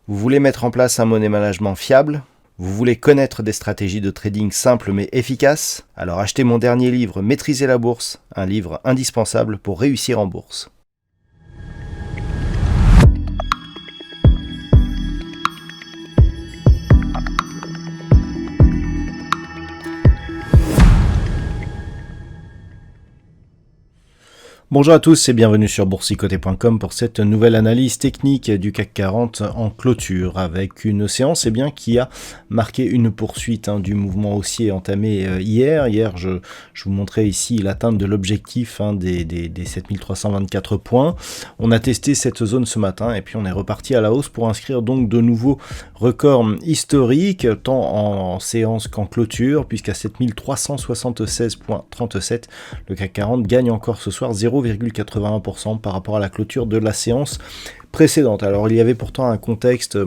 Vous voulez mettre en place un money management fiable? Vous voulez connaître des stratégies de trading simples mais efficaces? Alors achetez mon dernier livre Maîtriser la bourse, un livre indispensable pour réussir en bourse. Bonjour à tous et bienvenue sur boursicoté.com pour cette nouvelle analyse technique du CAC 40 en clôture avec une séance qui a marqué une poursuite du mouvement haussier entamé hier. Hier, je vous montrais ici l'atteinte de l'objectif des 7324 points. On a testé cette zone ce matin et puis on est reparti à la hausse pour inscrire donc de nouveaux records historiques tant en séance qu'en clôture puisqu'à 7376,37 le CAC 40 gagne encore ce soir 0,81% par rapport à la clôture de la séance précédente. Alors il y avait pourtant un contexte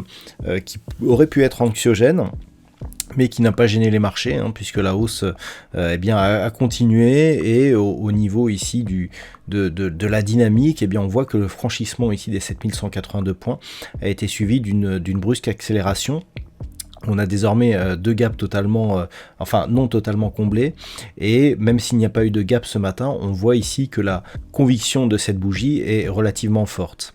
qui aurait pu être anxiogène, mais qui n'a pas gêné les marchés, puisque la hausse a continué, et au niveau ici de la dynamique, on voit que le franchissement ici des 7182 points a été suivi d'une brusque accélération. On a désormais deux gaps non totalement comblés, et même s'il n'y a pas eu de gap ce matin, on voit ici que la conviction de cette bougie est relativement forte.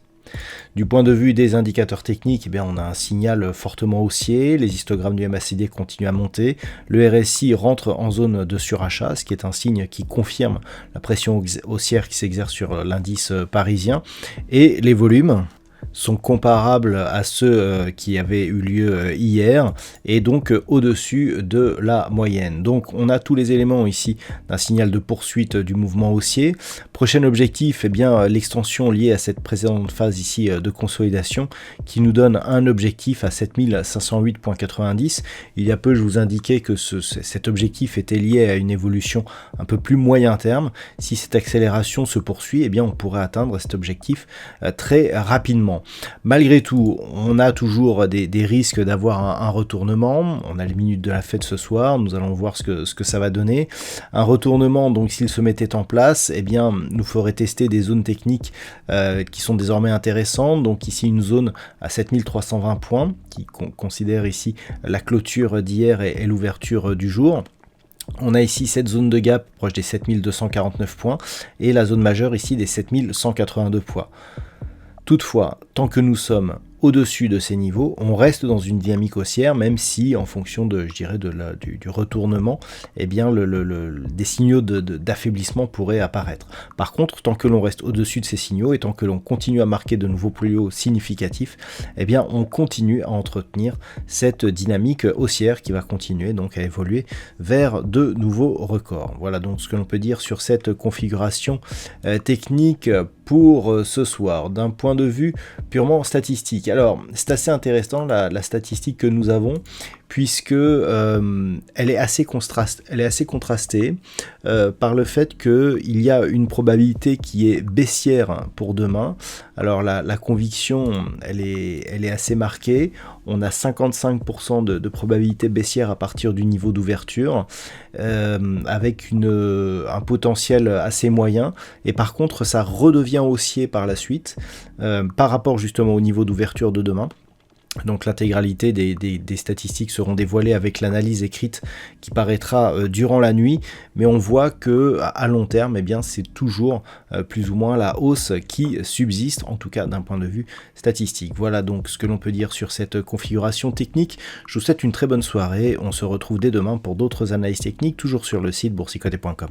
Du point de vue des indicateurs techniques, on a un signal fortement haussier, les histogrammes du MACD continuent à monter, le RSI rentre en zone de surachat, ce qui est un signe qui confirme la pression haussière qui s'exerce sur l'indice parisien, et les volumes sont comparables à ceux qui avaient eu lieu hier et donc au-dessus de la moyenne. Donc on a tous les éléments ici d'un signal de poursuite du mouvement haussier. Prochain objectif, l'extension liée à cette précédente phase ici de consolidation qui nous donne un objectif à 7508,90. Il y a peu, je vous indiquais que cet objectif était lié à une évolution un peu plus moyen terme. Si cette accélération se poursuit, on pourrait atteindre cet objectif très rapidement. Malgré tout, on a toujours des risques d'avoir un retournement. On a les minutes de la fête ce soir, nous allons voir ce que ça va donner. Un retournement, donc s'il se mettait en place, nous ferait tester des zones techniques qui sont désormais intéressantes. Donc ici une zone à 7320 points qui considère ici la clôture d'hier et l'ouverture du jour. On a ici cette zone de gap proche des 7249 points et la zone majeure ici des 7182 points. Toutefois, tant que nous sommes au-dessus de ces niveaux, on reste dans une dynamique haussière, même si en fonction du retournement, des signaux d'affaiblissement pourraient apparaître. Par contre, tant que l'on reste au-dessus de ces signaux et tant que l'on continue à marquer de nouveaux plus hauts significatifs, on continue à entretenir cette dynamique haussière qui va continuer donc à évoluer vers de nouveaux records. Voilà donc ce que l'on peut dire sur cette configuration technique pour ce soir, d'un point de vue purement statistique. Alors, c'est assez intéressant la statistique que nous avons, puisque elle est assez contrastée par le fait qu'il y a une probabilité qui est baissière pour demain. Alors la conviction, elle est assez marquée. On a 55% de probabilité baissière à partir du niveau d'ouverture, avec un potentiel assez moyen. Et par contre, ça redevient haussier par la suite, par rapport justement au niveau d'ouverture de demain. Donc l'intégralité des statistiques seront dévoilées avec l'analyse écrite qui paraîtra durant la nuit, mais on voit que à long terme, c'est toujours plus ou moins la hausse qui subsiste, en tout cas d'un point de vue statistique. Voilà donc ce que l'on peut dire sur cette configuration technique. Je vous souhaite une très bonne soirée, on se retrouve dès demain pour d'autres analyses techniques, toujours sur le site boursicoté.com.